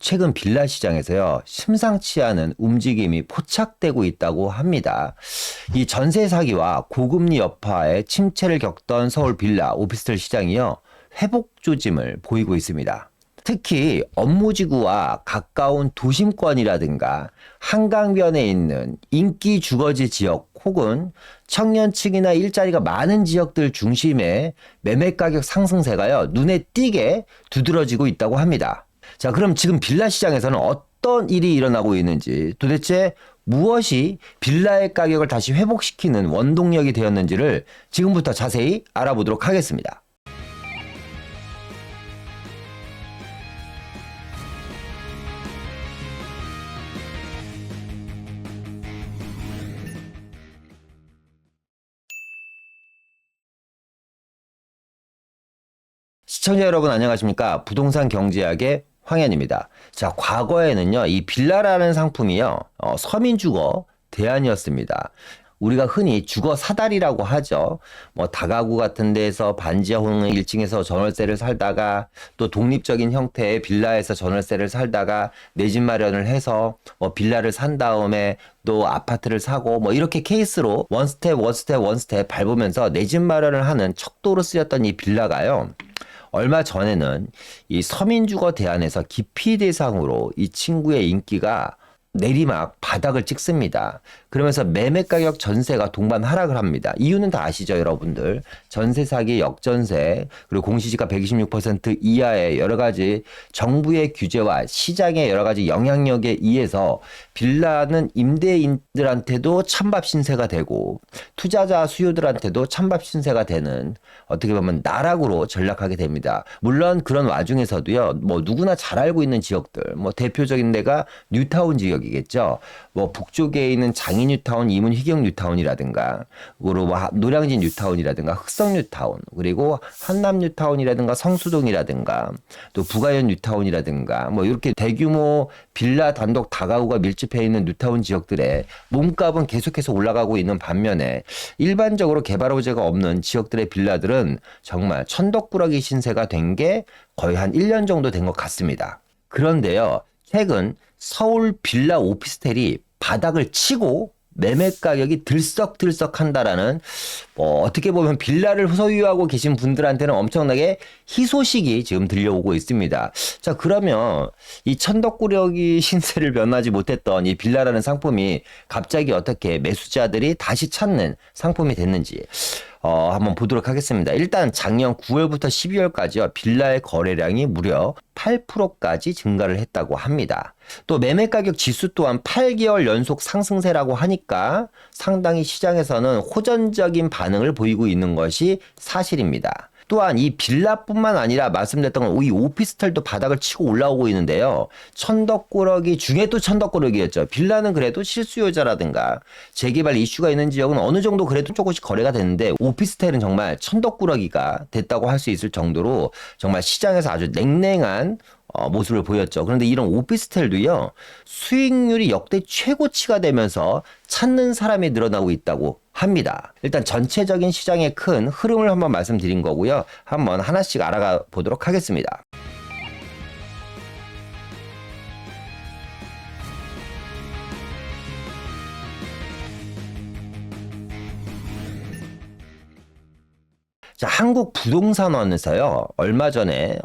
최근 빌라 시장에서요, 심상치 않은 움직임이 포착되고 있다고 합니다. 이 전세 사기와 고금리 여파에 침체를 겪던 서울 빌라 오피스텔 시장이요, 회복 조짐을 보이고 있습니다. 특히 업무지구와 가까운 도심권이라든가 한강변에 있는 인기 주거지 지역 혹은 청년층이나 일자리가 많은 지역들 중심의 매매 가격 상승세가요, 눈에 띄게 두드러지고 있다고 합니다. 자, 그럼 지금 빌라 시장에서는 어떤 일이 일어나고 있는지, 도대체 무엇이 빌라의 가격을 다시 회복시키는 원동력이 되었는지를 지금부터 자세히 알아보도록 하겠습니다. 시청자 여러분 안녕하십니까? 부동산 경제학의 황현입니다. 자, 과거에는요, 이 빌라라는 상품이요, 서민주거 대안이었습니다. 우리가 흔히 주거 사다리라고 하죠. 뭐 다가구 같은 데서 반지하 혹은 1층에서 전월세를 살다가 또 독립적인 형태의 빌라에서 전월세를 살다가 내 집 마련을 해서 뭐 빌라를 산 다음에 또 아파트를 사고 뭐 이렇게 케이스로 원스텝 밟으면서 내 집 마련을 하는 척도로 쓰였던 이 빌라가요, 얼마 전에는 이 서민주거 대안에서 기피 대상으로 이 친구의 인기가 내리막 바닥을 찍습니다. 그러면서 매매 가격 전세가 동반 하락을 합니다. 이유는 다 아시죠, 여러분들? 전세 사기, 역전세, 그리고 공시지가 126% 이하의 여러 가지 정부의 규제와 시장의 여러 가지 영향력에 의해서 빌라는 임대인들한테도 찬밥 신세가 되고 투자자 수요들한테도 찬밥 신세가 되는, 어떻게 보면 나락으로 전락하게 됩니다. 물론 그런 와중에서도요, 뭐 누구나 잘 알고 있는 지역들, 뭐 대표적인 데가 뉴타운 지역이겠죠. 뭐 북쪽에 있는 장인 뉴타운, 이문 희경 뉴타운이라든가, 그리고 뭐 노량진 뉴타운이라든가, 흑성 뉴타운, 그리고 한남 뉴타운이라든가, 성수동이라든가, 또 부가현 뉴타운이라든가, 뭐 이렇게 대규모 빌라 단독 다가구가 밀집해 있는 뉴타운 지역들의 몸값은 계속해서 올라가고 있는 반면에 일반적으로 개발 호재가 없는 지역들의 빌라들은 정말 천덕꾸러기 신세가 된 게 거의 한 1년 정도 된 것 같습니다. 그런데요, 최근 서울 빌라 오피스텔이 바닥을 치고 매매 가격이 들썩들썩한다라는, 어떻게 보면 빌라를 소유하고 계신 분들한테는 엄청나게 희소식이 지금 들려오고 있습니다. 자, 그러면 이 천덕꾸러기 신세를 면하지 못했던 이 빌라라는 상품이 갑자기 어떻게 매수자들이 다시 찾는 상품이 됐는지 한번 보도록 하겠습니다. 일단 작년 9월부터 12월까지요, 빌라의 거래량이 무려 8%까지 증가를 했다고 합니다. 또 매매 가격 지수 또한 8개월 연속 상승세라고 하니까 상당히 시장에서는 호전적인 반응을 보이고 있는 것이 사실입니다. 또한 이 빌라뿐만 아니라 말씀드렸던 이 오피스텔도 바닥을 치고 올라오고 있는데요. 천덕꾸러기 중에 또 천덕꾸러기였죠. 빌라는 그래도 실수요자라든가 재개발 이슈가 있는 지역은 어느 정도 그래도 조금씩 거래가 되는데, 오피스텔은 정말 천덕꾸러기가 됐다고 할 수 있을 정도로 정말 시장에서 아주 냉랭한 모습을 보였죠. 그런데 이런 오피스텔도요, 수익률이 역대 최고치가 되면서 찾는 사람이 늘어나고 있다고 합니다. 일단 전체적인 시장의 큰 흐름을 한번 말씀드린 거고요. 한번 하나씩 알아가 보도록 하겠습니다. 자, 한국부동산원에서요, 얼마 전에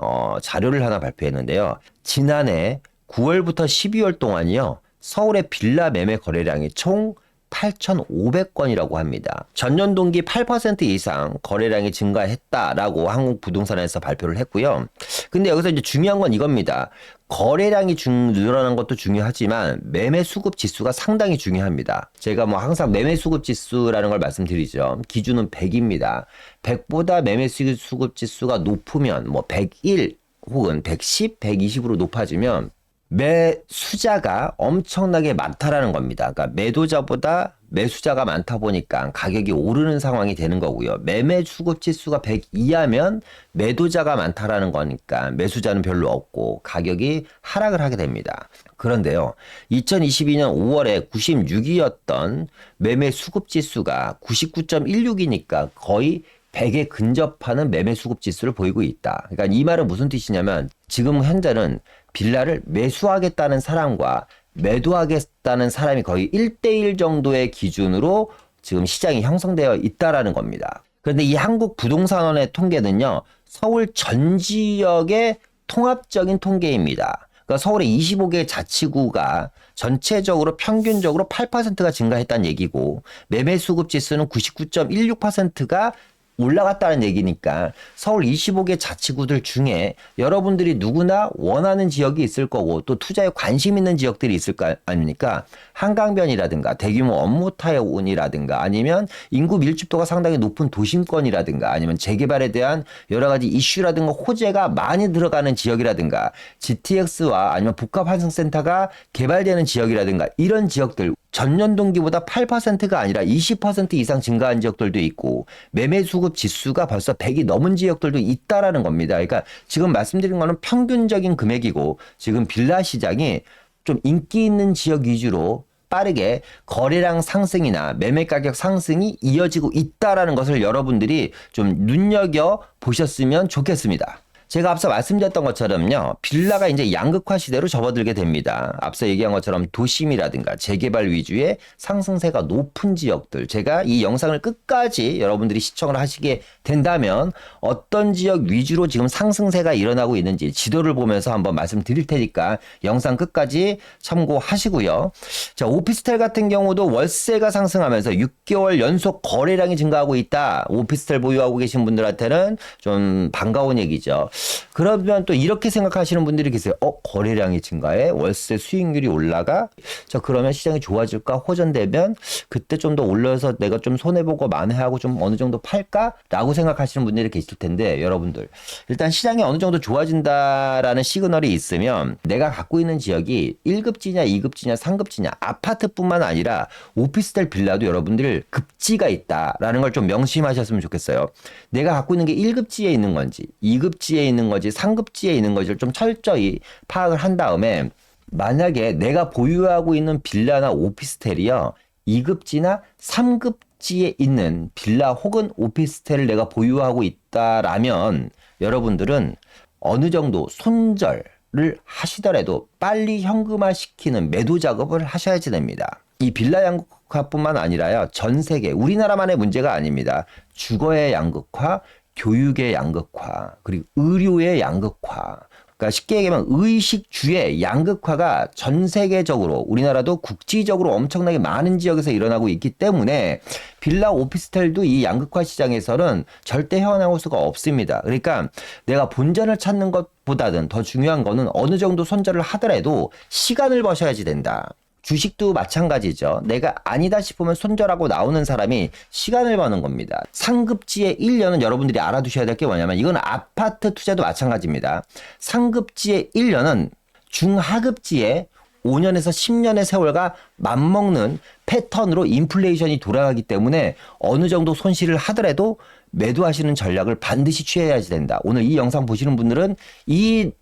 자료를 하나 발표했는데요. 지난해 9월부터 12월 동안이요, 서울의 빌라 매매 거래량이 총 8,500건이라고 합니다. 전년 동기 8% 이상 거래량이 증가했다라고 한국부동산에서 발표를 했고요. 근데 여기서 이제 중요한 건 이겁니다. 거래량이 늘어난 것도 중요하지만 매매 수급 지수가 상당히 중요합니다. 제가 뭐 항상 매매 수급 지수라는 걸 말씀드리죠. 기준은 100입니다. 100보다 매매 수급 지수가 높으면 뭐 101 혹은 110, 120으로 높아지면 매수자가 엄청나게 많다라는 겁니다. 그러니까 매도자보다 매수자가 많다 보니까 가격이 오르는 상황이 되는 거고요. 매매 수급 지수가 100 이하면 매도자가 많다라는 거니까 매수자는 별로 없고 가격이 하락을 하게 됩니다. 그런데요, 2022년 5월에 96이었던 매매 수급 지수가 99.16이니까 거의 100에 근접하는 매매 수급 지수를 보이고 있다. 그러니까 이 말은 무슨 뜻이냐면 지금 현재는 빌라를 매수하겠다는 사람과 매도하겠다는 사람이 거의 1대1 정도의 기준으로 지금 시장이 형성되어 있다라는 겁니다. 그런데 이 한국부동산원의 통계는요, 서울 전 지역의 통합적인 통계입니다. 그러니까 서울의 25개 자치구가 전체적으로 평균적으로 8%가 증가했다는 얘기고 매매 수급 지수는 99.16%가 올라갔다는 얘기니까 서울 25개 자치구들 중에 여러분들이 누구나 원하는 지역이 있을 거고 또 투자에 관심 있는 지역들이 있을 거 아닙니까? 한강변이라든가 대규모 업무 타운이라든가 아니면 인구 밀집도가 상당히 높은 도심권이라든가 아니면 재개발에 대한 여러 가지 이슈라든가 호재가 많이 들어가는 지역이라든가 GTX와 아니면 복합환승센터가 개발되는 지역이라든가 이런 지역들 전년 동기보다 8%가 아니라 20% 이상 증가한 지역들도 있고 매매 수급 지수가 벌써 100이 넘은 지역들도 있다라는 겁니다. 그러니까 지금 말씀드린 거는 평균적인 금액이고 지금 빌라 시장이 좀 인기 있는 지역 위주로 빠르게 거래량 상승이나 매매 가격 상승이 이어지고 있다라는 것을 여러분들이 좀 눈여겨 보셨으면 좋겠습니다. 제가 앞서 말씀드렸던 것처럼요, 빌라가 이제 양극화 시대로 접어들게 됩니다. 앞서 얘기한 것처럼 도심이라든가 재개발 위주의 상승세가 높은 지역들, 제가 이 영상을 끝까지 여러분들이 시청을 하시게 된다면 어떤 지역 위주로 지금 상승세가 일어나고 있는지 지도를 보면서 한번 말씀드릴 테니까 영상 끝까지 참고하시고요. 자, 오피스텔 같은 경우도 월세가 상승하면서 6개월 연속 거래량이 증가하고 있다. 오피스텔 보유하고 계신 분들한테는 좀 반가운 얘기죠. 그러면 또 이렇게 생각하시는 분들이 계세요. 거래량이 증가해? 월세 수익률이 올라가? 자, 그러면 시장이 좋아질까? 호전되면 그때 좀 더 올려서 내가 좀 손해보고 만회하고 좀 어느 정도 팔까? 라고 생각하시는 분들이 계실 텐데 여러분들 일단 시장이 어느 정도 좋아진다라는 시그널이 있으면 내가 갖고 있는 지역이 1급지냐 2급지냐 3급지냐 아파트뿐만 아니라 오피스텔 빌라도 여러분들 급지가 있다라는 걸 좀 명심하셨으면 좋겠어요. 내가 갖고 있는 게 1급지에 있는 건지 2급지에 있는 건지 상급지에 있는 건지를 좀 철저히 파악을 한 다음에 만약에 내가 보유하고 있는 빌라나 오피스텔이요 2급지나 3급지에 있는 빌라 혹은 오피스텔을 내가 보유하고 있다라면 여러분들은 어느 정도 손절을 하시더라도 빨리 현금화 시키는 매도 작업을 하셔야지 됩니다. 이 빌라 양극화뿐만 아니라요 전 세계 우리나라만의 문제가 아닙니다. 주거의 양극화, 교육의 양극화, 그리고 의료의 양극화. 그러니까 쉽게 얘기하면 의식주의 양극화가 전 세계적으로 우리나라도 국지적으로 엄청나게 많은 지역에서 일어나고 있기 때문에 빌라 오피스텔도 이 양극화 시장에서는 절대 헤어나올 수가 없습니다. 그러니까 내가 본전을 찾는 것보다는 더 중요한 거는 어느 정도 손절을 하더라도 시간을 버셔야지 된다. 주식도 마찬가지죠. 내가 아니다 싶으면 손절하고 나오는 사람이 시간을 버는 겁니다. 상급지의 1년은 여러분들이 알아두셔야 될 게 뭐냐면 이건 아파트 투자도 마찬가지입니다. 상급지의 1년은 중하급지의 5년에서 10년의 세월과 맞먹는 패턴으로 인플레이션이 돌아가기 때문에 어느 정도 손실을 하더라도 매도하시는 전략을 반드시 취해야지 된다. 오늘 이 영상 보시는 분들은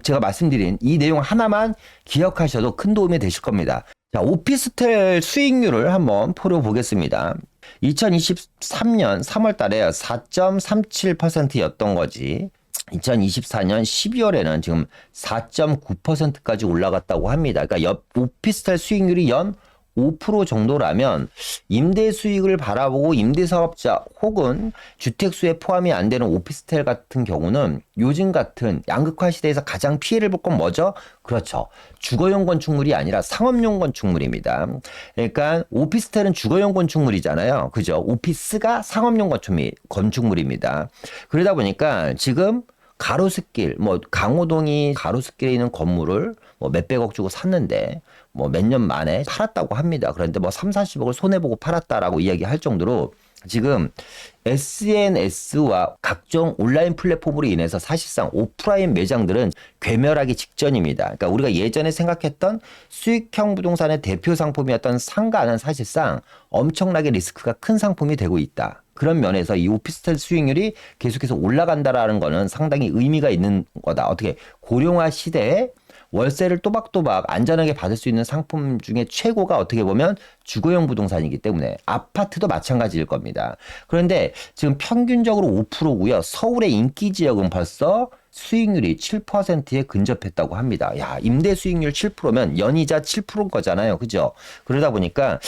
제가 말씀드린 이 내용 하나만 기억하셔도 큰 도움이 되실 겁니다. 자, 오피스텔 수익률을 한번 풀어보겠습니다. 2023년 3월 달에 4.37%였던 거지. 2024년 12월에는 지금 4.9%까지 올라갔다고 합니다. 그러니까 오피스텔 수익률이 연 5% 정도라면 임대 수익을 바라보고 임대사업자 혹은 주택수에 포함이 안 되는 오피스텔 같은 경우는 요즘 같은 양극화 시대에서 가장 피해를 볼 건 뭐죠? 그렇죠. 주거용 건축물이 아니라 상업용 건축물입니다. 그러니까 오피스텔은 주거용 건축물이잖아요. 그죠? 오피스가 상업용 건축물입니다. 그러다 보니까 지금 가로수길, 강호동이 가로수길에 있는 건물을 몇백억 주고 샀는데 몇 년 만에 팔았다고 합니다. 그런데 3, 40억을 손해보고 팔았다라고 이야기할 정도로 지금 SNS와 각종 온라인 플랫폼으로 인해서 사실상 오프라인 매장들은 괴멸하기 직전입니다. 그러니까 우리가 예전에 생각했던 수익형 부동산의 대표 상품이었던 상가는 사실상 엄청나게 리스크가 큰 상품이 되고 있다. 그런 면에서 이 오피스텔 수익률이 계속해서 올라간다라는 거는 상당히 의미가 있는 거다. 어떻게 고령화 시대에 월세를 또박또박 안전하게 받을 수 있는 상품 중에 최고가 어떻게 보면 주거용 부동산이기 때문에 아파트도 마찬가지일 겁니다. 그런데 지금 평균적으로 5%고요. 서울의 인기 지역은 벌써 수익률이 7%에 근접했다고 합니다. 야, 임대 수익률 7%면 연이자 7%인 거잖아요. 그죠? 그러다 보니까,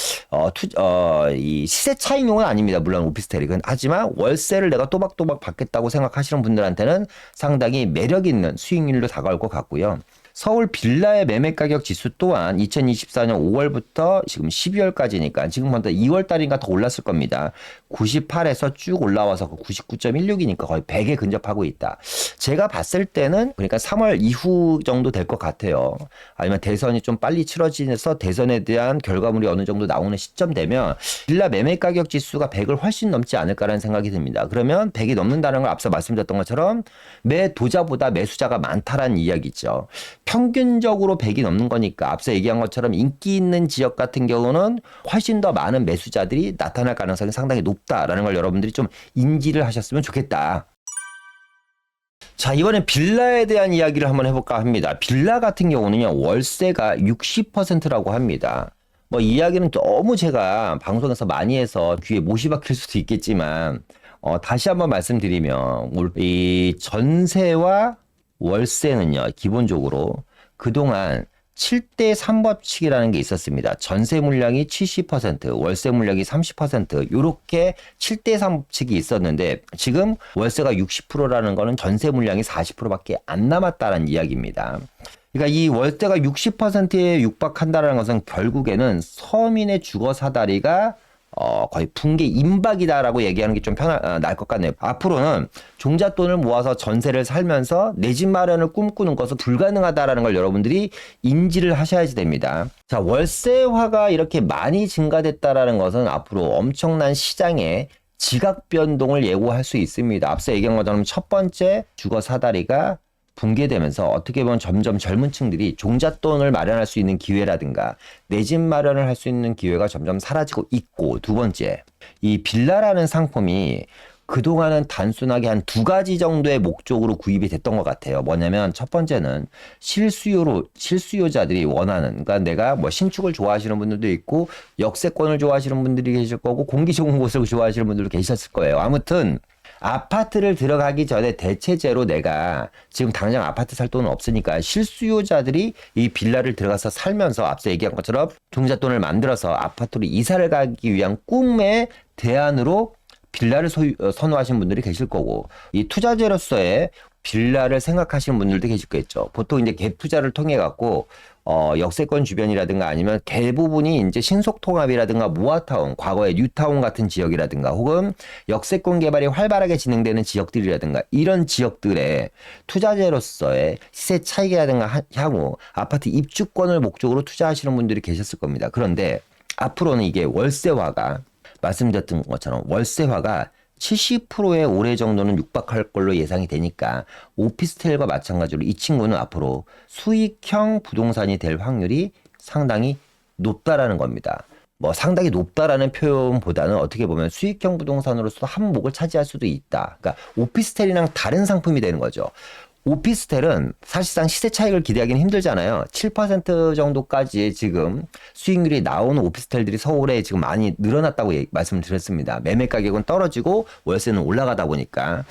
이 시세 차익용은 아닙니다. 물론 오피스텔이. 하지만 월세를 내가 또박또박 받겠다고 생각하시는 분들한테는 상당히 매력 있는 수익률로 다가올 것 같고요. 서울 빌라의 매매 가격 지수 또한 2024년 5월부터 지금 12월까지니까 지금 먼저 2월 달인가 더 올랐을 겁니다. 98에서 쭉 올라와서 99.16이니까 거의 100에 근접하고 있다. 제가 봤을 때는 그러니까 3월 이후 정도 될 것 같아요. 아니면 대선이 좀 빨리 치러지면서 대선에 대한 결과물이 어느 정도 나오는 시점 되면 빌라 매매 가격 지수가 100을 훨씬 넘지 않을까라는 생각이 듭니다. 그러면 100이 넘는다는 걸 앞서 말씀드렸던 것처럼 매도자보다 매수자가 많다라는 이야기죠. 평균적으로 100이 넘는 거니까 앞서 얘기한 것처럼 인기 있는 지역 같은 경우는 훨씬 더 많은 매수자들이 나타날 가능성이 상당히 높다라는 걸 여러분들이 좀 인지를 하셨으면 좋겠다. 자, 이번엔 빌라에 대한 이야기를 한번 해볼까 합니다. 빌라 같은 경우는요, 월세가 60%라고 합니다. 뭐 이야기는 너무 제가 방송에서 많이 해서 귀에 못이 박힐 수도 있겠지만 다시 한번 말씀드리면 이 전세와 월세는요, 기본적으로 그동안 7대3 법칙이라는 게 있었습니다. 전세 물량이 70%, 월세 물량이 30%, 요렇게 7대3 법칙이 있었는데 지금 월세가 60%라는 거는 전세 물량이 40%밖에 안 남았다는 이야기입니다. 그러니까 이 월세가 60%에 육박한다는 것은 결국에는 서민의 주거 사다리가 거의 붕괴 임박이다라고 얘기하는 게 좀 나을 것 같네요. 앞으로는 종잣돈을 모아서 전세를 살면서 내 집 마련을 꿈꾸는 것은 불가능하다라는 걸 여러분들이 인지를 하셔야지 됩니다. 자, 월세화가 이렇게 많이 증가됐다라는 것은 앞으로 엄청난 시장의 지각 변동을 예고할 수 있습니다. 앞서 얘기한 것처럼 첫 번째 주거 사다리가 붕괴되면서 어떻게 보면 점점 젊은 층들이 종잣돈을 마련할 수 있는 기회라든가 내 집 마련을 할 수 있는 기회가 점점 사라지고 있고, 두 번째, 이 빌라라는 상품이 그동안은 단순하게 한 두 가지 정도의 목적으로 구입이 됐던 것 같아요. 뭐냐면 첫 번째는 실수요자들이 원하는, 그러니까 내가 뭐 신축을 좋아하시는 분들도 있고 역세권을 좋아하시는 분들이 계실 거고 공기 좋은 곳을 좋아하시는 분들도 계셨을 거예요. 아무튼 아파트를 들어가기 전에 대체제로 내가 지금 당장 아파트 살 돈은 없으니까 실수요자들이 이 빌라를 들어가서 살면서 앞서 얘기한 것처럼 종잣돈을 만들어서 아파트로 이사를 가기 위한 꿈의 대안으로 빌라를 선호하시는 분들이 계실 거고, 이 투자재로서의 빌라를 생각하시는 분들도 계실겠죠. 보통 이제 갭 투자를 통해 갖고 역세권 주변이라든가 아니면 대부분이 이제 신속통합이라든가 모아타운, 과거의 뉴타운 같은 지역이라든가 혹은 역세권 개발이 활발하게 진행되는 지역들이라든가 이런 지역들의 투자재로서의 시세 차익이라든가 향후 아파트 입주권을 목적으로 투자하시는 분들이 계셨을 겁니다. 그런데 앞으로는 이게 월세화가 말씀드렸던 것처럼 월세화가 70%의 올해 정도는 육박할 걸로 예상이 되니까 오피스텔과 마찬가지로 이 친구는 앞으로 수익형 부동산이 될 확률이 상당히 높다라는 겁니다. 뭐 상당히 높다라는 표현보다는 어떻게 보면 수익형 부동산으로서 한몫을 차지할 수도 있다. 그러니까 오피스텔이랑 다른 상품이 되는 거죠. 오피스텔은 사실상 시세 차익을 기대하기는 힘들잖아요. 7% 정도까지 지금 수익률이 나오는 오피스텔들이 서울에 지금 많이 늘어났다고 말씀을 드렸습니다. 매매 가격은 떨어지고 월세는 올라가다 보니까.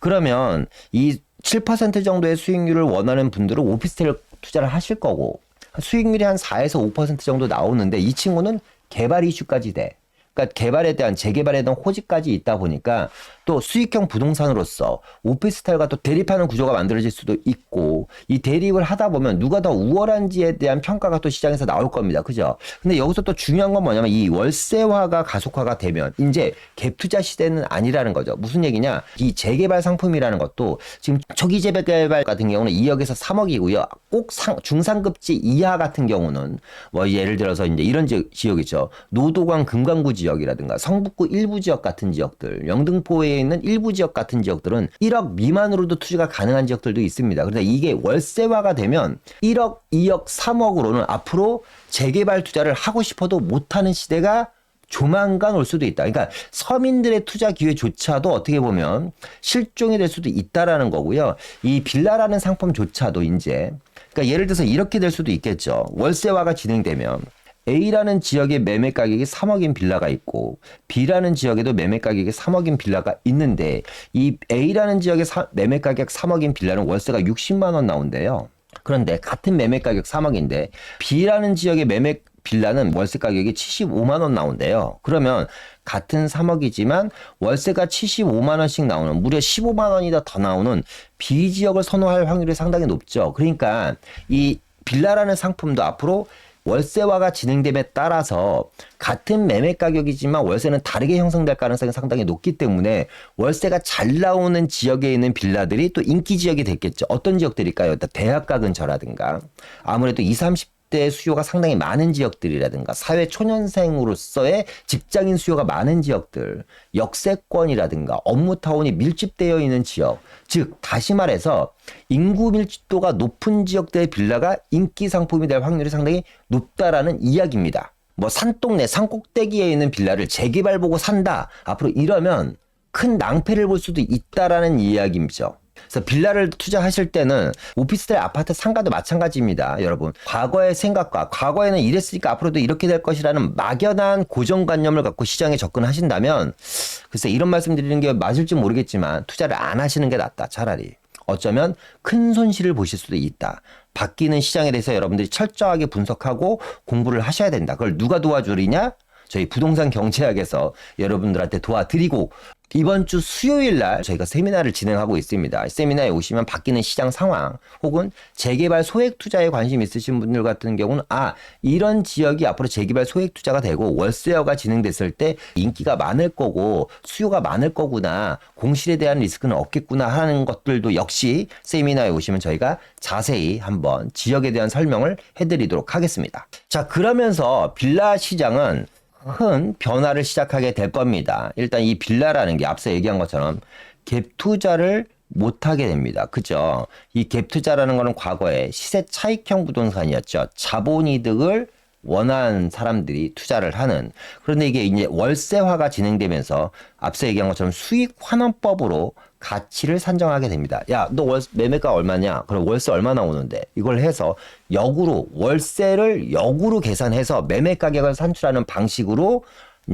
그러면 이 7% 정도의 수익률을 원하는 분들은 오피스텔 투자를 하실 거고, 수익률이 한 4에서 5% 정도 나오는데 이 친구는 개발 이슈까지 돼. 그러니까 개발에 대한 재개발에 대한 호지까지 있다 보니까 또 수익형 부동산으로서 오피스텔과 또 대립하는 구조가 만들어질 수도 있고, 이 대립을 하다 보면 누가 더 우월한지에 대한 평가가 또 시장에서 나올 겁니다. 그죠? 근데 여기서 또 중요한 건 뭐냐면 이 월세화가 가속화가 되면 이제 갭 투자 시대는 아니라는 거죠. 무슨 얘기냐? 이 재개발 상품이라는 것도 지금 초기 재개발 같은 경우는 2억에서 3억이고요. 꼭 중상급지 이하 같은 경우는 뭐 예를 들어서 이제 이런 지역이죠. 노도강 금강구 지역이라든가 성북구 일부 지역 같은 지역들, 영등포에 있는 일부 지역 같은 지역들은 1억 미만으로도 투자가 가능한 지역들도 있습니다. 그런데 이게 월세화가 되면 1억, 2억, 3억으로는 앞으로 재개발 투자를 하고 싶어도 못하는 시대가 조만간 올 수도 있다. 그러니까 서민들의 투자 기회조차도 어떻게 보면 실종이 될 수도 있다라는 거고요. 이 빌라라는 상품조차도 이제 그러니까 예를 들어서 이렇게 될 수도 있겠죠. 월세화가 진행되면 A라는 지역에 매매 가격이 3억인 빌라가 있고 B라는 지역에도 매매 가격이 3억인 빌라가 있는데 이 A라는 지역의 매매 가격 3억인 빌라는 월세가 60만 원 나온대요. 그런데 같은 매매 가격 3억인데 B라는 지역의 매매 빌라는 월세 가격이 75만 원 나온대요. 그러면 같은 3억이지만 월세가 75만 원씩 나오는 무려 15만 원이나 더 나오는 B 지역을 선호할 확률이 상당히 높죠. 그러니까 이 빌라라는 상품도 앞으로 월세화가 진행됨에 따라서 같은 매매 가격이지만 월세는 다르게 형성될 가능성이 상당히 높기 때문에 월세가 잘 나오는 지역에 있는 빌라들이 또 인기 지역이 됐겠죠. 어떤 지역들일까요? 대학가 근처라든가 아무래도 20, 30대 수요가 상당히 많은 지역들이라든가 사회 초년생으로서의 직장인 수요가 많은 지역들, 역세권이라든가 업무타운이 밀집되어 있는 지역, 즉 다시 말해서 인구 밀집도가 높은 지역들의 빌라가 인기 상품이 될 확률이 상당히 높다라는 이야기입니다. 뭐 산동네 산꼭대기에 있는 빌라를 재개발 보고 산다. 앞으로 이러면 큰 낭패를 볼 수도 있다라는 이야기죠. 그래서 빌라를 투자하실 때는 오피스텔 아파트 상가도 마찬가지입니다. 여러분 과거의 생각과 과거에는 이랬으니까 앞으로도 이렇게 될 것이라는 막연한 고정관념을 갖고 시장에 접근하신다면 글쎄 이런 말씀 드리는 게 맞을지 모르겠지만 투자를 안 하시는 게 낫다. 차라리 어쩌면 큰 손실을 보실 수도 있다. 바뀌는 시장에 대해서 여러분들이 철저하게 분석하고 공부를 하셔야 된다. 그걸 누가 도와주리냐? 저희 부동산 경제학에서 여러분들한테 도와드리고 이번 주 수요일 날 저희가 세미나를 진행하고 있습니다. 세미나에 오시면 바뀌는 시장 상황 혹은 재개발 소액 투자에 관심 있으신 분들 같은 경우는 이런 지역이 앞으로 재개발 소액 투자가 되고 월세화가 진행됐을 때 인기가 많을 거고 수요가 많을 거구나. 공실에 대한 리스크는 없겠구나 하는 것들도 역시 세미나에 오시면 저희가 자세히 한번 지역에 대한 설명을 해드리도록 하겠습니다. 자, 그러면서 빌라 시장은 큰 변화를 시작하게 될 겁니다. 일단 이 빌라라는 게 앞서 얘기한 것처럼 갭 투자를 못하게 됩니다. 그죠? 이 갭 투자라는 거는 과거에 시세 차익형 부동산이었죠. 자본이득을 원하는 사람들이 투자를 하는. 그런데 이게 이제 월세화가 진행되면서 앞서 얘기한 것처럼 수익 환원법으로 가치를 산정하게 됩니다. 야, 너 매매가 얼마냐? 그럼 월세 얼마 나오는데? 이걸 해서 역으로 월세를 역으로 계산해서 매매 가격을 산출하는 방식으로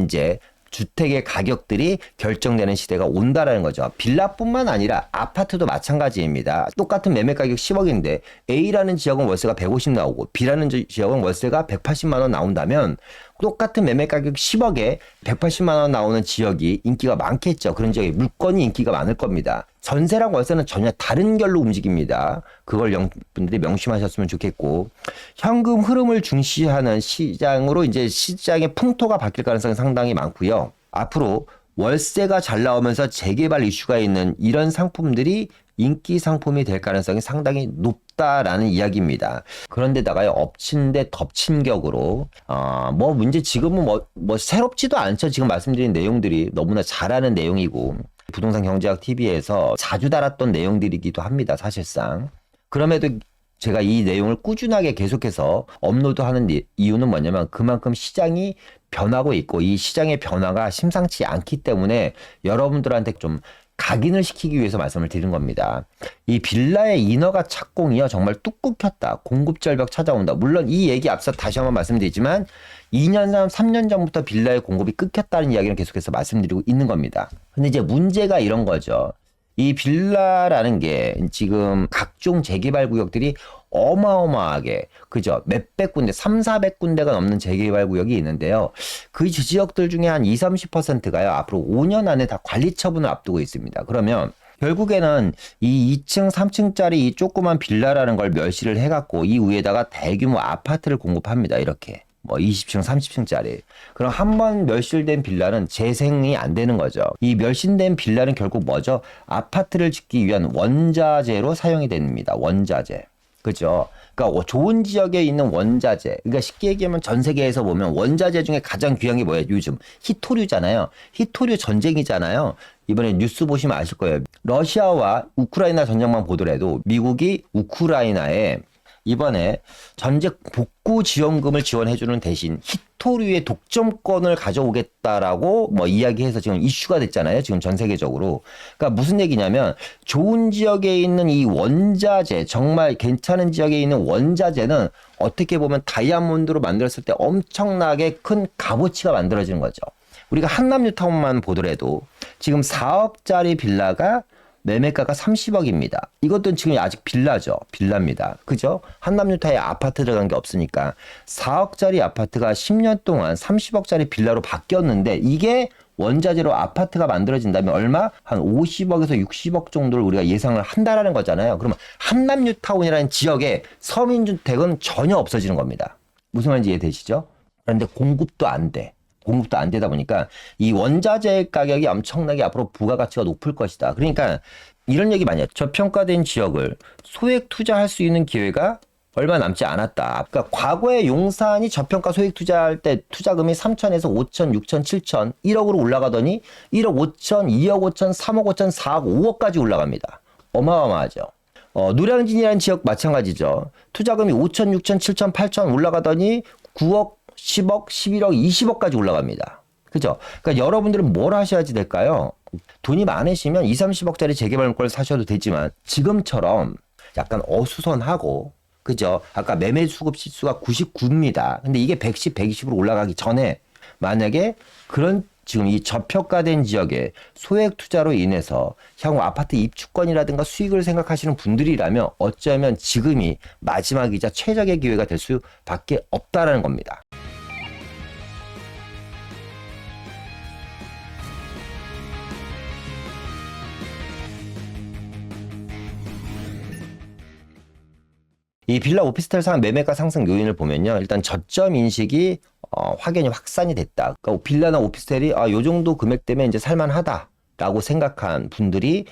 이제 주택의 가격들이 결정되는 시대가 온다라는 거죠. 빌라뿐만 아니라 아파트도 마찬가지입니다. 똑같은 매매 가격 10억인데 A라는 지역은 월세가 150 나오고 B라는 지역은 월세가 180만 원 나온다면 똑같은 매매 가격 10억에 180만 원 나오는 지역이 인기가 많겠죠. 그런 지역에 물건이 인기가 많을 겁니다. 전세랑 월세는 전혀 다른 결로 움직입니다. 그걸 분들이 명심하셨으면 좋겠고 현금 흐름을 중시하는 시장으로 이제 시장의 풍토가 바뀔 가능성이 상당히 많고요. 앞으로 월세가 잘 나오면서 재개발 이슈가 있는 이런 상품들이 인기 상품이 될 가능성이 상당히 높다라는 이야기입니다. 그런데다가 엎친 데 덮친 격으로 뭐 문제 지금은 뭐 새롭지도 않죠. 지금 말씀드린 내용들이 너무나 잘 아는 내용이고 부동산 경제학 TV에서 자주 달았던 내용들이기도 합니다. 사실상. 그럼에도 제가 이 내용을 꾸준하게 계속해서 업로드하는 이유는 뭐냐면 그만큼 시장이 변하고 있고 이 시장의 변화가 심상치 않기 때문에 여러분들한테 좀 각인을 시키기 위해서 말씀을 드린 겁니다. 이 빌라의 인허가 착공이요 정말 뚝 끊겼다. 공급절벽 찾아온다. 물론 이 얘기 앞서 다시 한번 말씀드리지만 2년, 3년 전부터 빌라의 공급이 끊겼다는 이야기를 계속해서 말씀드리고 있는 겁니다. 근데 이제 문제가 이런 거죠. 이 빌라라는 게 지금 각종 재개발 구역들이 어마어마하게 그죠? 몇백 군데, 300~400군데가 넘는 재개발 구역이 있는데요. 그 지역들 중에 한 20~30%가요. 앞으로 5년 안에 다 관리 처분을 앞두고 있습니다. 그러면 결국에는 이 2층, 3층짜리 이 조그만 빌라라는 걸 멸시를 해갖고 이 위에다가 대규모 아파트를 공급합니다. 이렇게. 뭐 20층, 30층짜리. 그럼 한 번 멸실된 빌라는 재생이 안 되는 거죠. 이 멸신된 빌라는 결국 뭐죠? 아파트를 짓기 위한 원자재로 사용이 됩니다. 원자재. 그죠? 그러니까 좋은 지역에 있는 원자재. 그러니까 쉽게 얘기하면 전 세계에서 보면 원자재 중에 가장 귀한 게 뭐예요? 요즘 히토류잖아요. 히토류 전쟁이잖아요. 이번에 뉴스 보시면 아실 거예요. 러시아와 우크라이나 전쟁만 보더라도 미국이 우크라이나에 이번에 전세 복구 지원금을 지원해주는 대신 히토류의 독점권을 가져오겠다라고 뭐 이야기해서 지금 이슈가 됐잖아요. 지금 전 세계적으로. 그러니까 무슨 얘기냐면 좋은 지역에 있는 이 원자재, 정말 괜찮은 지역에 있는 원자재는 어떻게 보면 다이아몬드로 만들었을 때 엄청나게 큰 값어치가 만들어지는 거죠. 우리가 한남뉴타운만 보더라도 지금 4억짜리 빌라가 매매가가 30억입니다. 이것도 지금 아직 빌라죠. 빌라입니다. 그죠? 한남뉴타에 아파트 들어간 게 없으니까 4억짜리 아파트가 10년 동안 30억짜리 빌라로 바뀌었는데 이게 원자재로 아파트가 만들어진다면 얼마? 한 50억에서 60억 정도를 우리가 예상을 한다라는 거잖아요. 그러면 한남뉴타운이라는 지역에 서민주택은 전혀 없어지는 겁니다. 무슨 말인지 이해되시죠? 그런데 공급도 안 돼. 공급도 안 되다 보니까 이 원자재 가격이 엄청나게 앞으로 부가가치가 높을 것이다. 그러니까 이런 얘기 많이 해요. 저평가된 지역을 소액 투자할 수 있는 기회가 얼마 남지 않았다. 그러니까 과거에 용산이 저평가 소액 투자할 때 투자금이 3천에서 5천, 6천, 7천, 1억으로 올라가더니 1억 5천, 2억 5천, 3억 5천, 4억, 5억까지 올라갑니다. 어마어마하죠. 노량진이라는 지역 마찬가지죠. 투자금이 5천, 6천, 7천, 8천 올라가더니 9억, 10억, 11억, 20억까지 올라갑니다. 그죠? 그러니까 여러분들은 뭘 하셔야지 될까요? 돈이 많으시면 2, 30억짜리 재개발권을 사셔도 되지만 지금처럼 약간 어수선하고 그죠? 아까 매매 수급 지수가 99입니다. 근데 이게 110, 120으로 올라가기 전에 만약에 그런 지금 이 저평가된 지역에 소액 투자로 인해서 향후 아파트 입주권이라든가 수익을 생각하시는 분들이라면 어쩌면 지금이 마지막이자 최적의 기회가 될 수밖에 없다라는 겁니다. 이 빌라 오피스텔 매매가 상승 요인을 보면요. 일단 저점 인식이 확연히 확산이 됐다. 그러니까 빌라나 오피스텔이 요 정도 금액 때문에 이제 살만하다라고 생각한 분들이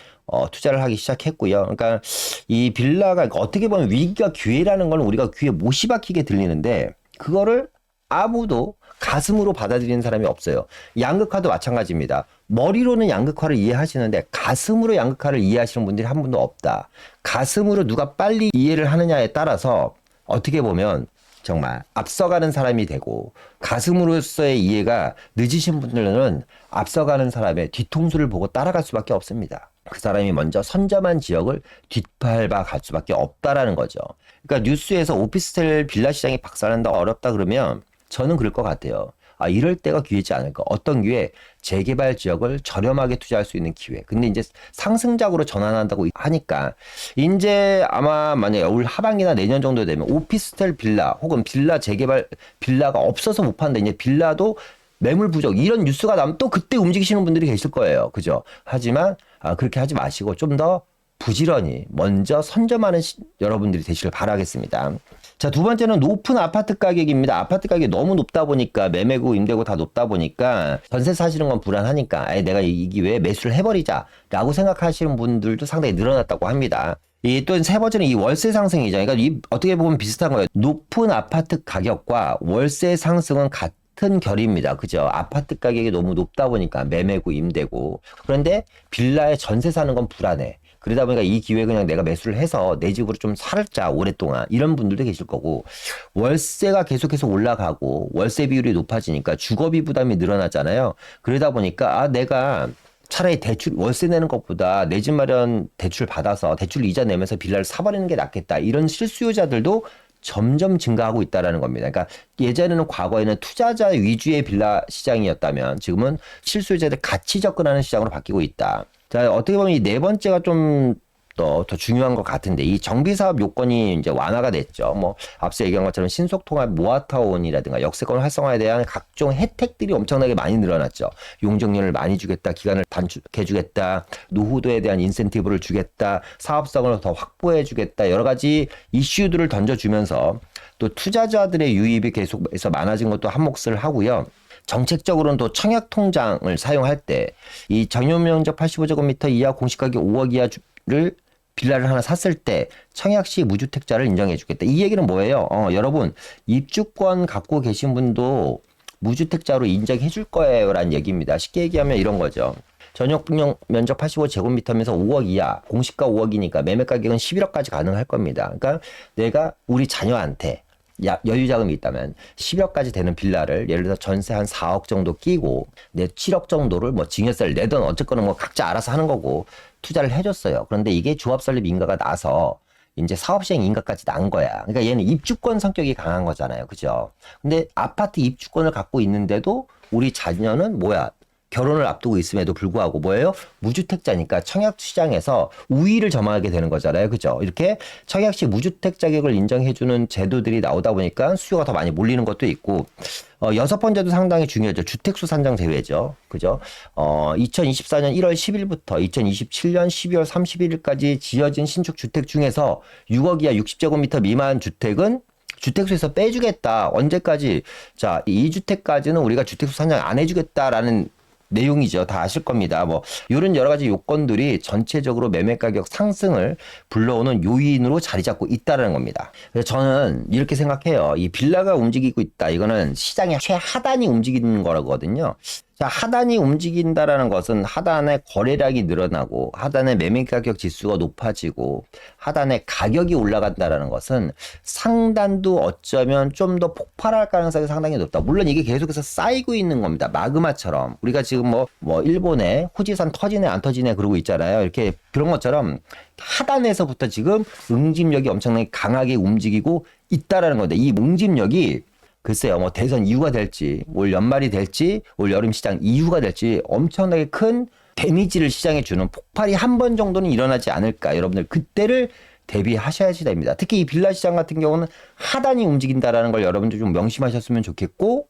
투자를 하기 시작했고요. 그러니까 이 빌라가 어떻게 보면 위기가 기회라는 건 우리가 귀에 못이 박히게 들리는데 그거를 아무도 가슴으로 받아들이는 사람이 없어요. 양극화도 마찬가지입니다. 머리로는 양극화를 이해하시는데 가슴으로 양극화를 이해하시는 분들이 한 분도 없다. 가슴으로 누가 빨리 이해를 하느냐에 따라서 어떻게 보면 정말 앞서가는 사람이 되고 가슴으로서의 이해가 늦으신 분들은 앞서가는 사람의 뒤통수를 보고 따라갈 수밖에 없습니다. 그 사람이 먼저 선점한 지역을 뒷밟아 갈 수밖에 없다라는 거죠. 그러니까 뉴스에서 오피스텔 빌라 시장이 박살난다 어렵다 그러면 저는 그럴 것 같아요. 이럴 때가 기회지 않을까. 어떤 기회? 재개발 지역을 저렴하게 투자할 수 있는 기회. 근데 이제 상승작으로 전환한다고 하니까 이제 아마 만약에 올 하반기나 내년 정도 되면 오피스텔 빌라 혹은 빌라 재개발 빌라가 없어서 못 판다. 이제 빌라도 매물 부족 이런 뉴스가 나면 또 그때 움직이시는 분들이 계실 거예요. 그죠? 하지만 그렇게 하지 마시고 좀 더 부지런히 먼저 선점하는 여러분들이 되시길 바라겠습니다. 자, 두 번째는 높은 아파트 가격입니다. 아파트 가격이 너무 높다 보니까 매매고 임대고 다 높다 보니까 전세 사시는 건 불안하니까 내가 이 기회에 매수를 해버리자라고 생각하시는 분들도 상당히 늘어났다고 합니다. 또 세 번째는 이 월세 상승이죠. 그러니까 어떻게 보면 비슷한 거예요. 높은 아파트 가격과 월세 상승은 같은 결입니다. 그죠? 아파트 가격이 너무 높다 보니까 매매고 임대고 그런데 빌라에 전세 사는 건 불안해. 그러다 보니까 이 기회에 그냥 내가 매수를 해서 내 집으로 좀 살자 오랫동안 이런 분들도 계실 거고 월세가 계속해서 올라가고 월세 비율이 높아지니까 주거비 부담이 늘어나잖아요. 그러다 보니까 내가 차라리 대출 월세 내는 것보다 내 집 마련 대출 받아서 대출 이자 내면서 빌라를 사버리는 게 낫겠다. 이런 실수요자들도 점점 증가하고 있다라는 겁니다. 그러니까 예전에는 과거에는 투자자 위주의 빌라 시장이었다면 지금은 실수요자들 같이 접근하는 시장으로 바뀌고 있다. 자, 어떻게 보면 이 네 번째가 좀 더 중요한 것 같은데 이 정비사업 요건이 이제 완화가 됐죠. 뭐 앞서 얘기한 것처럼 신속통합 모아타운이라든가 역세권 활성화에 대한 각종 혜택들이 엄청나게 많이 늘어났죠. 용적률을 많이 주겠다, 기간을 단축해 주겠다, 노후도에 대한 인센티브를 주겠다, 사업성을 더 확보해 주겠다, 여러 가지 이슈들을 던져주면서 또 투자자들의 유입이 계속해서 많아진 것도 한몫을 하고요. 정책적으로는 또 청약 통장을 사용할 때 이 전용 면적 85제곱미터 이하 공시가격 5억 이하를 빌라를 하나 샀을 때 청약 시 무주택자를 인정해 주겠다. 이 얘기는 뭐예요? 여러분 입주권 갖고 계신 분도 무주택자로 인정해 줄 거예요 라는 얘기입니다. 쉽게 얘기하면 이런 거죠. 전용 면적 85제곱미터면서 5억 이하, 공시가 5억이니까 매매 가격은 11억까지 가능할 겁니다. 그러니까 내가 우리 자녀한테 여유 자금이 있다면 10억까지 되는 빌라를 예를 들어 전세 한 4억 정도 끼고 내 7억 정도를 뭐 증여세를 내든 어쨌거나 뭐 각자 알아서 하는 거고 투자를 해줬어요. 그런데 이게 조합 설립 인가가 나서 이제 사업시행 인가까지 난 거야. 그러니까 얘는 입주권 성격이 강한 거잖아요. 그죠? 근데 아파트 입주권을 갖고 있는데도 우리 자녀는 뭐야? 결혼을 앞두고 있음에도 불구하고 뭐예요? 무주택자니까 청약 시장에서 우위를 점하게 되는 거잖아요. 그죠? 이렇게 청약시 무주택 자격을 인정해주는 제도들이 나오다 보니까 수요가 더 많이 몰리는 것도 있고, 여섯 번째도 상당히 중요하죠. 주택수 산정 대회죠. 그죠? 2024년 1월 10일부터 2027년 12월 31일까지 지어진 신축 주택 중에서 6억 이하 60제곱미터 미만 주택은 주택수에서 빼주겠다. 언제까지? 자, 2주택까지는 우리가 주택수 산정 안 해주겠다라는 내용이죠. 다 아실 겁니다. 뭐 이런 여러 가지 요건들이 전체적으로 매매 가격 상승을 불러오는 요인으로 자리 잡고 있다는 겁니다. 그래서 저는 이렇게 생각해요. 이 빌라가 움직이고 있다. 이거는 시장의 최하단이 움직이는 거라거든요. 자, 하단이 움직인다라는 것은 하단의 거래량이 늘어나고 하단의 매매 가격 지수가 높아지고 하단의 가격이 올라간다라는 것은 상단도 어쩌면 좀 더 폭발할 가능성이 상당히 높다. 물론 이게 계속해서 쌓이고 있는 겁니다. 마그마처럼. 우리가 지금 뭐 일본에 후지산 터지네 안 터지네 그러고 있잖아요. 이렇게 그런 것처럼 하단에서부터 지금 응집력이 엄청나게 강하게 움직이고 있다라는 건데 이 응집력이 글쎄요, 뭐 대선 이유가 될지, 올 연말이 될지, 올 여름 시장 이유가 될지 엄청나게 큰 데미지를 시장에 주는 폭발이 한 번 정도는 일어나지 않을까. 여러분들 그때를 대비하셔야지 됩니다. 특히 이 빌라 시장 같은 경우는 하단이 움직인다라는 걸 여러분들 좀 명심하셨으면 좋겠고,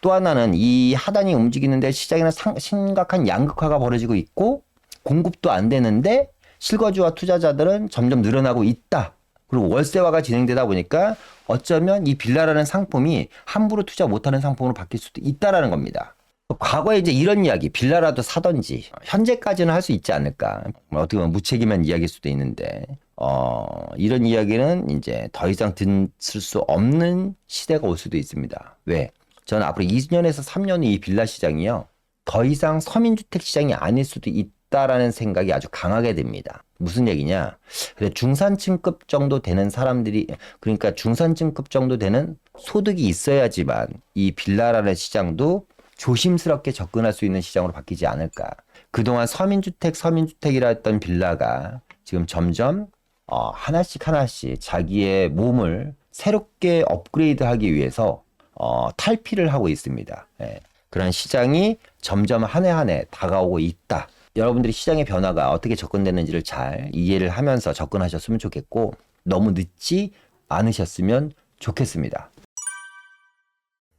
또 하나는 이 하단이 움직이는데 시장에는 심각한 양극화가 벌어지고 있고, 공급도 안 되는데 실거주와 투자자들은 점점 늘어나고 있다. 그리고 월세화가 진행되다 보니까 어쩌면 이 빌라라는 상품이 함부로 투자 못하는 상품으로 바뀔 수도 있다라는 겁니다. 과거에 이제 이런 이야기, 빌라라도 사던지, 현재까지는 할 수 있지 않을까. 어떻게 보면 무책임한 이야기일 수도 있는데, 이런 이야기는 이제 더 이상 듣을 수 없는 시대가 올 수도 있습니다. 왜? 저는 앞으로 2년에서 3년 이 빌라 시장이요. 더 이상 서민주택 시장이 아닐 수도 있다라는 생각이 아주 강하게 듭니다. 무슨 얘기냐? 중산층급 정도 되는 사람들이, 그러니까 중산층급 정도 되는 소득이 있어야지만 이 빌라라는 시장도 조심스럽게 접근할 수 있는 시장으로 바뀌지 않을까. 그동안 서민주택이라 했던 빌라가 지금 점점 하나씩 자기의 몸을 새롭게 업그레이드하기 위해서 탈피를 하고 있습니다. 예. 그런 시장이 점점 한 해 한 해 다가오고 있다. 여러분들이 시장의 변화가 어떻게 접근되는지를 잘 이해를 하면서 접근하셨으면 좋겠고 너무 늦지 않으셨으면 좋겠습니다.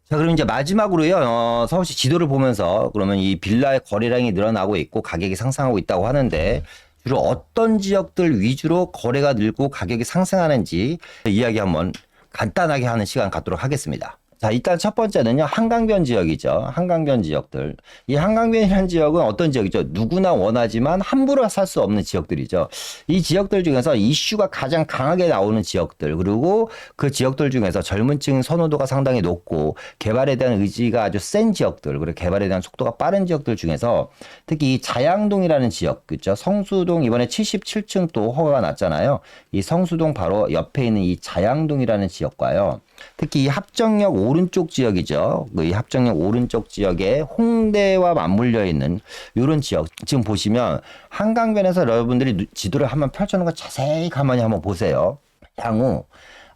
자, 그럼 이제 마지막으로요. 서울시 지도를 보면서 그러면 이 빌라의 거래량이 늘어나고 있고 가격이 상승하고 있다고 하는데 주로 어떤 지역들 위주로 거래가 늘고 가격이 상승하는지 이야기 한번 간단하게 하는 시간 갖도록 하겠습니다. 자, 일단 첫 번째는요, 한강변 지역이죠. 한강변 지역들. 이 한강변이라는 지역은 어떤 지역이죠? 누구나 원하지만 함부로 살 수 없는 지역들이죠. 이 지역들 중에서 이슈가 가장 강하게 나오는 지역들, 그리고 그 지역들 중에서 젊은 층 선호도가 상당히 높고, 개발에 대한 의지가 아주 센 지역들, 그리고 개발에 대한 속도가 빠른 지역들 중에서 특히 이 자양동이라는 지역, 그죠? 성수동 이번에 77층 또 허가가 났잖아요. 이 성수동 바로 옆에 있는 이 자양동이라는 지역과요. 특히 이 합정역 오른쪽 지역이죠. 이 합정역 오른쪽 지역에 홍대와 맞물려 있는 이런 지역. 지금 보시면 한강변에서 여러분들이 지도를 한번 펼쳐놓은 거 자세히 가만히 한번 보세요. 향후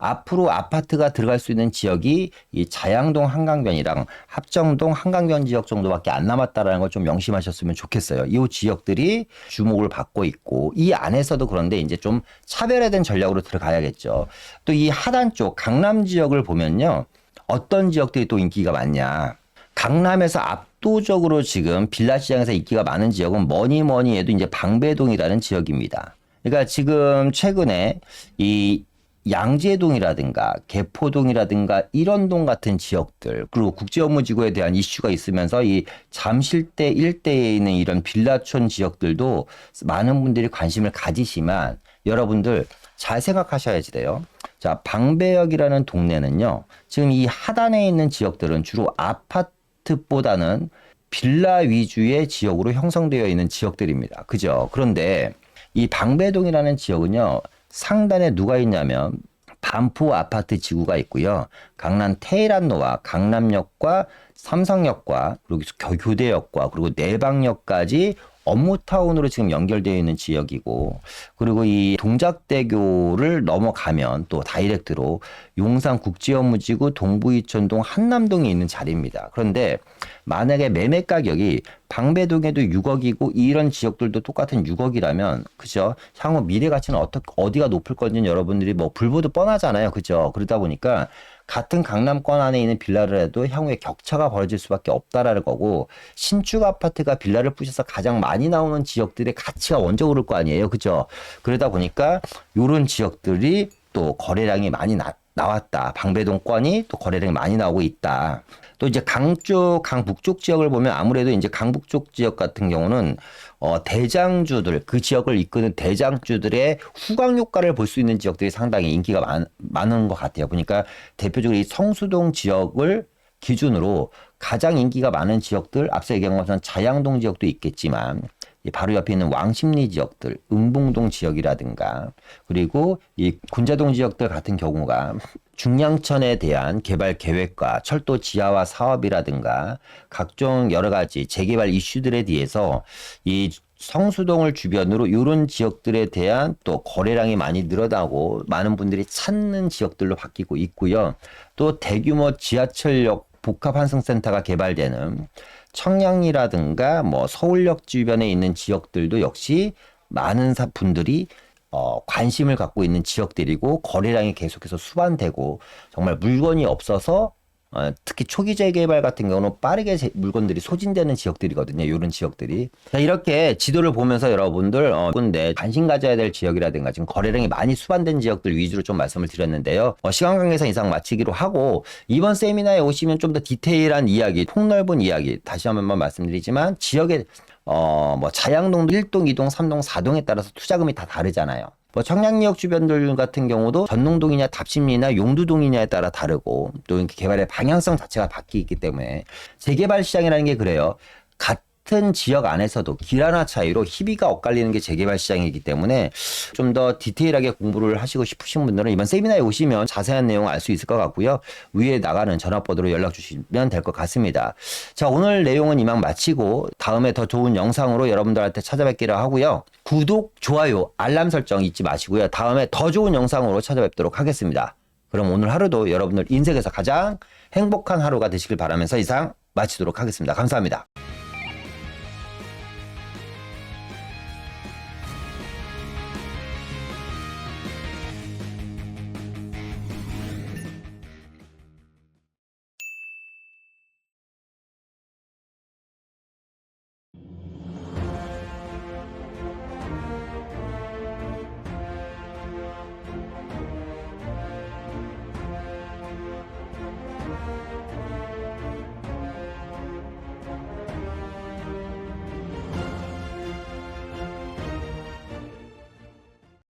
앞으로 아파트가 들어갈 수 있는 지역이 이 자양동 한강변이랑 합정동 한강변 지역 정도밖에 안 남았다라는 걸 좀 명심하셨으면 좋겠어요. 이 지역들이 주목을 받고 있고 이 안에서도 그런데 이제 좀 차별화된 전략으로 들어가야겠죠. 또 이 하단 쪽 강남 지역을 보면요. 어떤 지역들이 또 인기가 많냐. 강남에서 압도적으로 지금 빌라 시장에서 인기가 많은 지역은 뭐니 해도 이제 방배동이라는 지역입니다. 그러니까 지금 최근에 이 양재동이라든가 개포동이라든가 일원동 같은 지역들 그리고 국제업무지구에 대한 이슈가 있으면서 이 잠실대 일대에 있는 이런 빌라촌 지역들도 많은 분들이 관심을 가지시만 여러분들 잘 생각하셔야지 돼요. 자, 방배역이라는 동네는요. 지금 이 하단에 있는 지역들은 주로 아파트보다는 빌라 위주의 지역으로 형성되어 있는 지역들입니다. 그죠? 그런데 이 방배동이라는 지역은요, 상단에 누가 있냐면 반포 아파트 지구가 있고요. 강남 테헤란로와 강남역과 삼성역과 그리고 교대역과 그리고 내방역까지 업무타운으로 지금 연결되어 있는 지역이고, 그리고 이 동작대교를 넘어가면 또 다이렉트로 용산국제업무지구 동부이촌동 한남동이 있는 자리입니다. 그런데 만약에 매매 가격이 방배동에도 6억이고 이런 지역들도 똑같은 6억이라면, 그죠? 향후 미래 가치는 어디가 높을 건지는 여러분들이 뭐 불보듯 뻔하잖아요. 그죠? 그러다 보니까 같은 강남권 안에 있는 빌라를 해도 향후에 격차가 벌어질 수밖에 없다라는 거고, 신축 아파트가 빌라를 부셔서 가장 많이 나오는 지역들의 가치가 먼저 오를 거 아니에요. 그죠? 그러다 보니까 이런 지역들이 또 거래량이 많이 나왔다. 방배동권이 또 거래량이 많이 나오고 있다. 또 이제 강북쪽 지역을 보면 아무래도 이제 강북쪽 지역 같은 경우는 대장주들, 그 지역을 이끄는 대장주들의 후광 효과를 볼 수 있는 지역들이 상당히 인기가 많은 것 같아요. 그러니까 대표적으로 이 성수동 지역을 기준으로 가장 인기가 많은 지역들, 앞서 얘기한 것처럼 자양동 지역도 있겠지만, 바로 옆에 있는 왕십리 지역들, 은봉동 지역이라든가, 그리고 이 군자동 지역들 같은 경우가 중량천에 대한 개발 계획과 철도 지하화 사업이라든가 각종 여러 가지 재개발 이슈들에 대해서 이 성수동을 주변으로 이런 지역들에 대한 또 거래량이 많이 늘어나고 많은 분들이 찾는 지역들로 바뀌고 있고요. 또 대규모 지하철역 복합환승센터가 개발되는 청량리라든가 뭐 서울역 주변에 있는 지역들도 역시 많은 분들이 관심을 갖고 있는 지역들이고, 거래량이 계속해서 수반되고, 정말 물건이 없어서 특히 초기 재개발 같은 경우는 빠르게 물건들이 소진되는 지역들이거든요. 이런 지역들이. 자, 이렇게 지도를 보면서 여러분들 근데 관심 가져야 될 지역이라든가 지금 거래량이 많이 수반된 지역들 위주로 좀 말씀을 드렸는데요. 시간 관계상 이상 마치기로 하고, 이번 세미나에 오시면 좀 더 디테일한 이야기, 폭넓은 이야기 다시 한번 말씀드리지만, 지역의 뭐 자양동 1동, 2동, 3동, 4동에 따라서 투자금이 다 다르잖아요. 뭐 청량리역 주변들 같은 경우도 전농동이냐 답심리나 용두동이냐에 따라 다르고, 또 이렇게 개발의 방향성 자체가 바뀌기 때문에 재개발 시장이라는 게 그래요. 같은 지역 안에서도 길 하나 차이로 희비가 엇갈리는 게 재개발 시장이기 때문에 좀 더 디테일하게 공부를 하시고 싶으신 분들은 이번 세미나에 오시면 자세한 내용을 알 수 있을 것 같고요. 위에 나가는 전화번호로 연락 주시면 될 것 같습니다. 자, 오늘 내용은 이만 마치고 다음에 더 좋은 영상으로 여러분들한테 찾아뵙기로 하고요. 구독, 좋아요, 알람 설정 잊지 마시고요. 다음에 더 좋은 영상으로 찾아뵙도록 하겠습니다. 그럼 오늘 하루도 여러분들 인생에서 가장 행복한 하루가 되시길 바라면서 이상 마치도록 하겠습니다. 감사합니다.